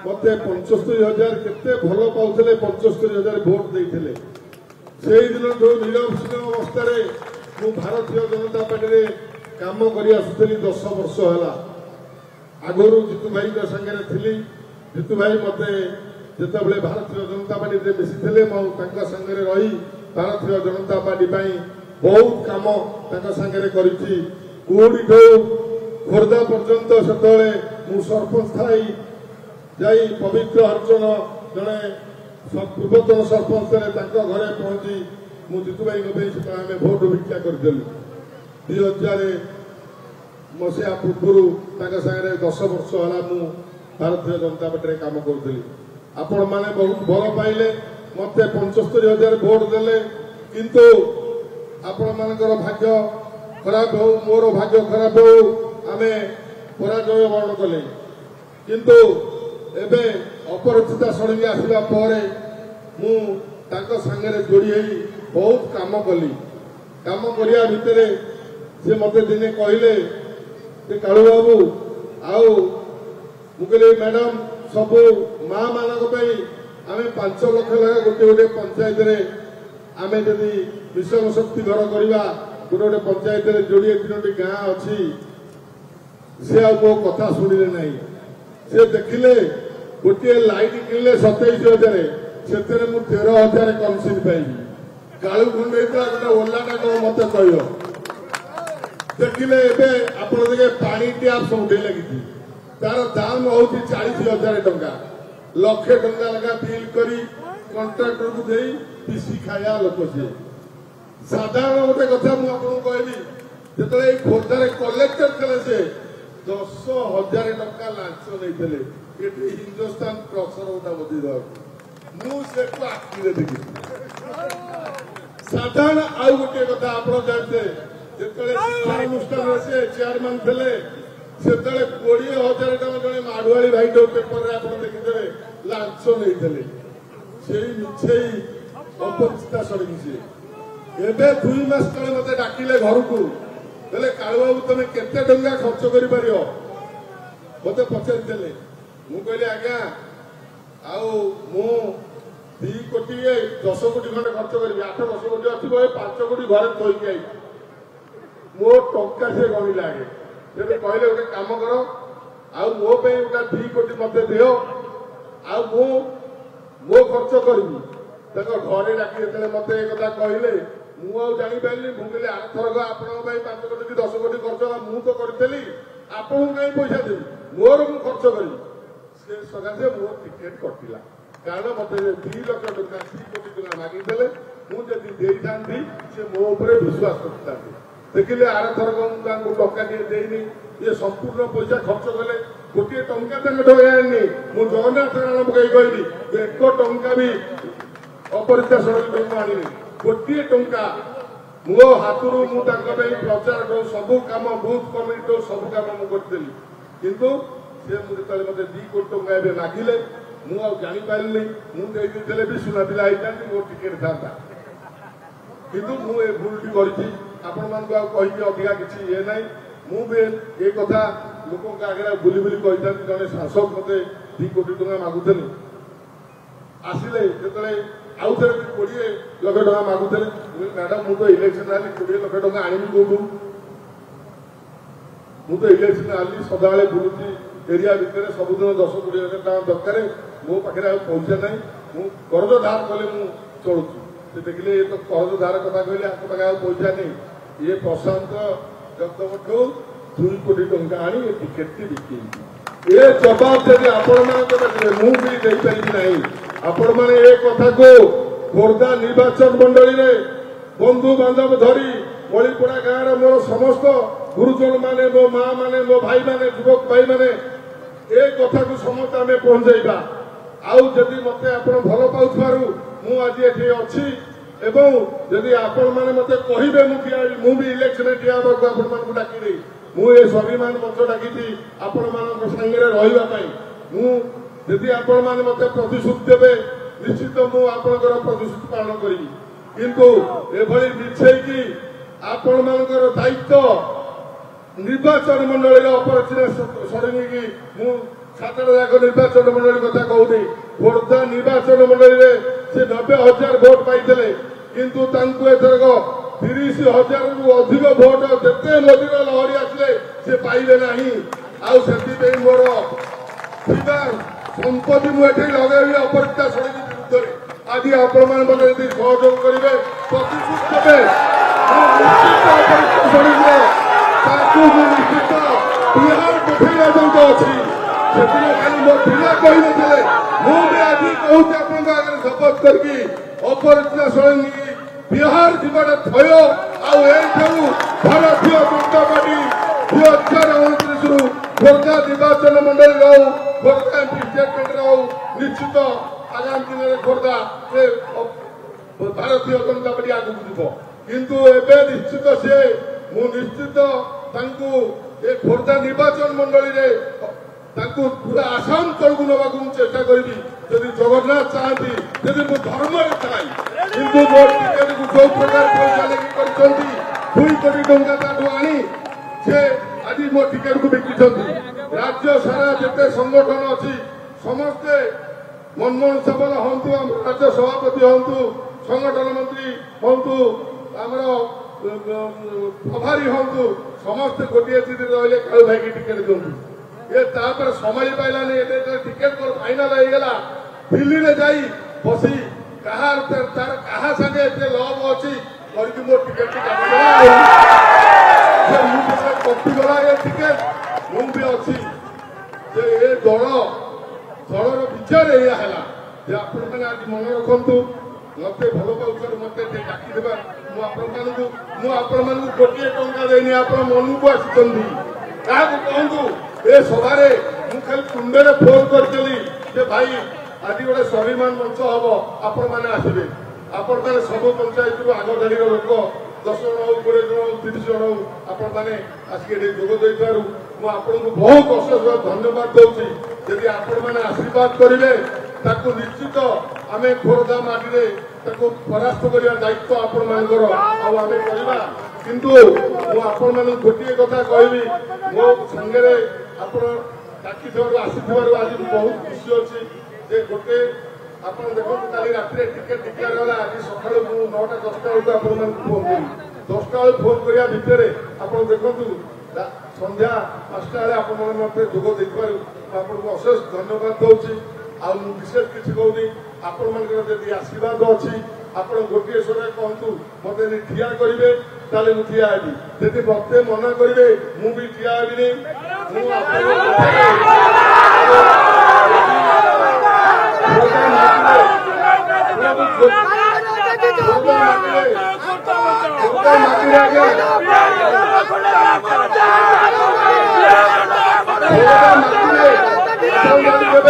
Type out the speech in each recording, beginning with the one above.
मत 75,000 केते भल पाउले 75,000 भोट देते से दिन जो निरवच्छिन्न अवस्था मु भारतीय जनता पार्टी काम कर आसुली 10 वर्ष है आगुरी जितु भाई सागर थी जितु भाई मत जिते भारतीय जनता पार्टी बेसी थे सागर रही भारतीय जनता पार्टी बहुत कम सागर करी खोर्धा पर्यंत से मु सरपंच थाई जाई पवित्र अर्चन जड़े पूर्वतन सरपंच घरे पहुंची मु जितु भाई आम भोट भिक्षा करदेलु 2000 मसीहा पूर्व सागर 10 वर्ष है मु भारतीय जनता पार्टी काम करुली आपण मैंने बहुत भल पाइले मत 75,000 भोट देले किंतु आपण मानकर भाग्य खराब हो मोर भाग्य खराब हो आमे पराजय वर्ण कले किंतु एबे अपरिचिता षडंगी आसिबा परे मु तांको संगे जोड़ी होई बहुत काम कली काम करिया भितरे से मते दिने कहले ते कालू बाबू आउ मुकले मैडम सब माँ मानक आमे 5 लाख लगा गोटे गोटे पंचायत रे आमे जदि मिशन शक्ति घर करवा गोटे गोटे पंचायत रे जोड़े 3टी गाँ अच्छी से आ मो कथा शुणिले नहीं से देखिले गोटे लाइट किनले 27,000 से 13,000 कमिशन पाइबी कालू खंडे गोटे ओलाटा कौन मत कह देखिले आपण देखे पानी ट्याप सब लगी तार दाम हूँ 40,000 टंका लक्षे टंका लगा बिल करी कंट्राक्टर को दे पीसी खाया लोक सी साधारण गोटे कथा मुझे कहली जो खोर्धार कलेक्टर थे से 10,000 टंका लांच नहीं हिंदुस्तान ट्रक्सर गोटा बदल देवा मुझे आखिरे देखी साधारण आउ गोटे कथा आप जानते शिक्षानुष्ठान से चेयरमैन थे से 20,000 टका जड़े माड़ुआली भाई पेपर आप देखिए लांच नहीं से मिछे अपरिचिता सड़की सी एबे 2 मास तले मते डाकिले घर को बोले कालू बाबू तुम केते टंका खर्च करि परियो मते पचारिले मु कहली आज्ञा आउ मु 2 कोटी 10 कोटी खंड खर्च करी 8-10 कोटी अच्छी 5 कोटी घरे थोइकी आई मो टंका से गणी लागे से कहले गोटे काम कर आउ मो पे गोटे 2 कोटी मत दियो आउ मु मो खर्च करी घरे डाकी मत कथा कहले मु जानी पारि मुझे आरथरक आप 5 कोटी कि 10 कोटी खर्च मु तो करी आपको कहीं पैसा देवी मोर मु खर्च करी से सकाशे मो टिकेट कटिला कारण मत 2 लाख टका 3 कोटी टका मागिदे मुझे दे था से मो उपर विश्वास करता देखिले आरथरक टंका देनी ये संपूर्ण पैसा खर्च कले गोटे टंका आनी मु जगन्नाथ राणा पकई कहली 1 टंका भी अपरिचिता सड़क आनी गोटे टंका मो हाथ प्रचार करो सब कम बूथ कमिटी सब कम मुझे किंतु से मुझे मत 2 कोटी टंका ए मागिले मुझे मुझे भी सुना पिला मो टिकेट था किंतु मुझे भूल कर आपण मान कही अधिका किसी ये ना मुझे ये कथा लोक आगे बुली बुली कही जड़े शासक मत 2 कोटी टंका मागुले आसिले जो आउ थे 20 लाख टका मागुले मैडम मु तो इलेक्शन आली 20 लाख टका आनी कौटू मु तो इलेक्शन आली सदा बुलूची एरिया भितर सबुदिन 10-20 लाख टका दरकार मो पाखे पैसा ना मु कर्ज धार कले मु चलुची से देखिले ये तो कर्ज धार कथा कहले आपको पाखे पैसा नहीं ये प्रशांत जगदमठ 2 कोटी टंका आनी टिकेट टी बिकी ये जवाब जब आपण मुझे आपण मैंने ये कथा को खोर्धा निर्वाचन मंडली रे बंधु बांधव धरी बड़ीपड़ा गाँव मोर समस्त गुरुजन माने मो माँ माने मो भाई माने युवक भाई माने ए कथा को समस्त आम पहुंचाइबा आउ जदि मत आप भल पाउथारू मु आज एठी अछि एवं जदि आपण माने मते कहिबे मु भी इलेक्शन ठिया बाबू आपण मान को डाकी दे मु ए स्वाभिमान मंच डाकी आपण मान संगे रहिबा पई मु जदि आपण माने मते प्रतिश्रुति देबे निश्चित मु आपनकर प्रतिश्रुति पालन करी किंतु एभली मिछै कि आपण मानकर दायित्व निर्वाचन मंडली अपरचित सड़ंगी मु सातटा जाक निर्वाचन मंडली कथा कहूनी खोर्धा निर्वाचन मंडली रे से 90,000 भोट पाइले किंतु तांकु एथरक 30,000 रु अधिक भोट जते मोदीर लहरी आसले से पाइले नाही आउ सेति पे मोर थिबा संपत्ति मु एठी लगाई अपरिता सड़क विरुद्ध रे आज आपण मान मते यदि सहयोग करिवे प्रतिशोध देबे अपरिता सड़क ताकू निश्चित बिहार पठेला जंत अछि सेति खाली मो पिला कहि नथिले मु भी आज कहूची आपण आगे शपथ करकी अपरिता सड़क बिहार जीवन थय आउ एठू भारतीय जनता पार्टी 2029 रु खोर्धा निर्वाचन मंडली रहू खोर्धा एमपी स्टेटमेंट रहू निश्चित आगामी दिन में खोर्धा से भारतीय जनता पार्टी आगू जीव किंतु एबे निश्चित से मु निश्चित तांकु ए खोर्धा निर्वाचन मंडली रे तांकु पूरा आसाम तलकु नबाकु चेष्टा करी यदि जगन्नाथ चाहती यदि मु धर्म रे चाहे किंतु मोर टिकेट को जो प्रकार पैसा लेके करछंती 2 कोटी टंका ताठू आनी से आज मो टिकेट को बिकी राज्य सारा जिते संगठन अच्छी समस्ते मनमोहन सबल हूँ आम राज्य सभापति हूँ संगठन मंत्री हूँ आम प्रभारी हूँ समस्ते गोटे स्थिति रही कालू भाई की टिकेट दिखाँ ये समय पाइलानी टिकेट फाइनाल होगा दिल्ली में जा बसी क्या सागे लव अच्छी करके मो टिकेट कटिगला ये टिकेट मु भी अच्छी ये दल दलर विचार या आपण मैंने आज मन रखु मत भल पाउर मत डाकिदेवा मुझे गोटे टंका देनी आप मन को आसी क्या कहतु ए सभारे मु खाली कुंडे फोन करी भाई आज गोटे स्वाभिमान मंच हम आपण मैंने आसवे आपण मैंने सब पंचायत आग धाड़ी लोक 10 जन हो 20 जन हो 30 जन हो आपण मैंने आसिक जोग देबारू मुझे बहुत अशेष धन्यवाद दूसरी यदि आपण मैंने आशीर्वाद करेंगे ताकू निश्चित आम खोर्धा माटी परास्त करने दायित्व आपण मानकर आम करवा किंतु आपण मान गोटे कथा कहबी मो संगे आप डाकी आसी आज बहुत खुशी अच्छी जे गोटे आप देखो कल रात टिकेट डिक्लेयर होला आज सकाळ 9टा 10टा बेलू आप फोन करी 10टा बेलू फोन करिया भितर आप देखु संध्या 5टा बेले आप जोग देखार आपको अशेष धन्यवाद दूसरी आ विशेष किसी कहूनी आपण मान आशीर्वाद अच्छी आप गोटे स्वर कहतु मत ठिया करेंगे ताले मु ठिया हेबी यदि मत मना करेंगे मु भी ठिया हेबिनी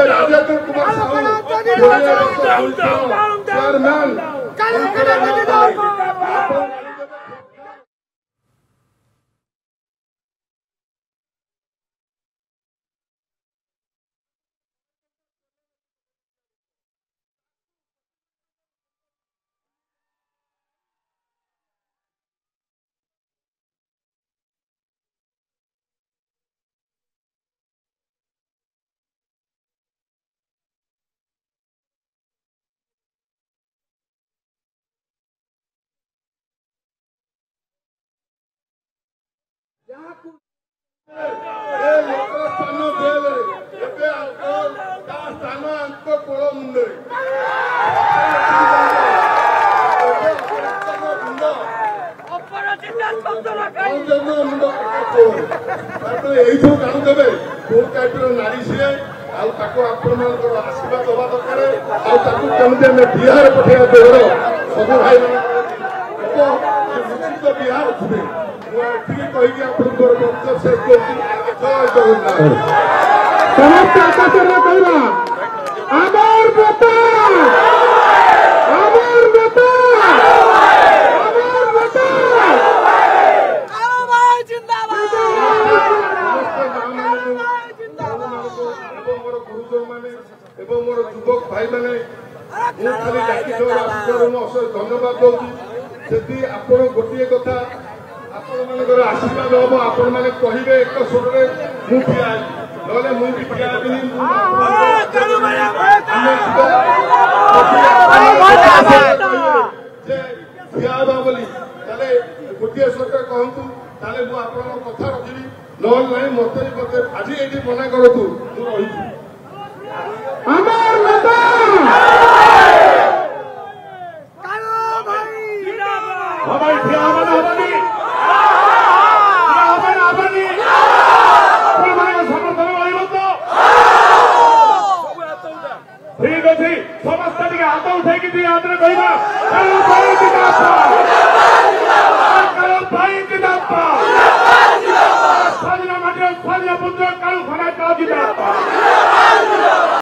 राजेंद्र कुमार साहू चेयरमैन नारी सी आशीर्वाद दवा दरकार बिहार पठेगा देवर सब भाई निश्चित बिहार थे कहीकि शेष कर जय युवक भाई मैंने खाली डाकी अशेष धन्यवाद दूसरी आप गोटे कथा आपण आशीर्वाद हम आपण मैंने कहे एक स्वर में मुझे नहले मु भी ठिया हेबिनी ठिया हेबा बोली ताले गोटे सरकार कहतु ताले मु आपन कथा रखिबी नहले नहीं मते आज एठी मना करतु मु रही अमर नेता भाई ठिया बना बनी ठीक अच्छे समस्त हाथ उठे हाथ में कहवा स्वाधीन माटी स्वाधीन पुत्र कालू खना जिंदाबाद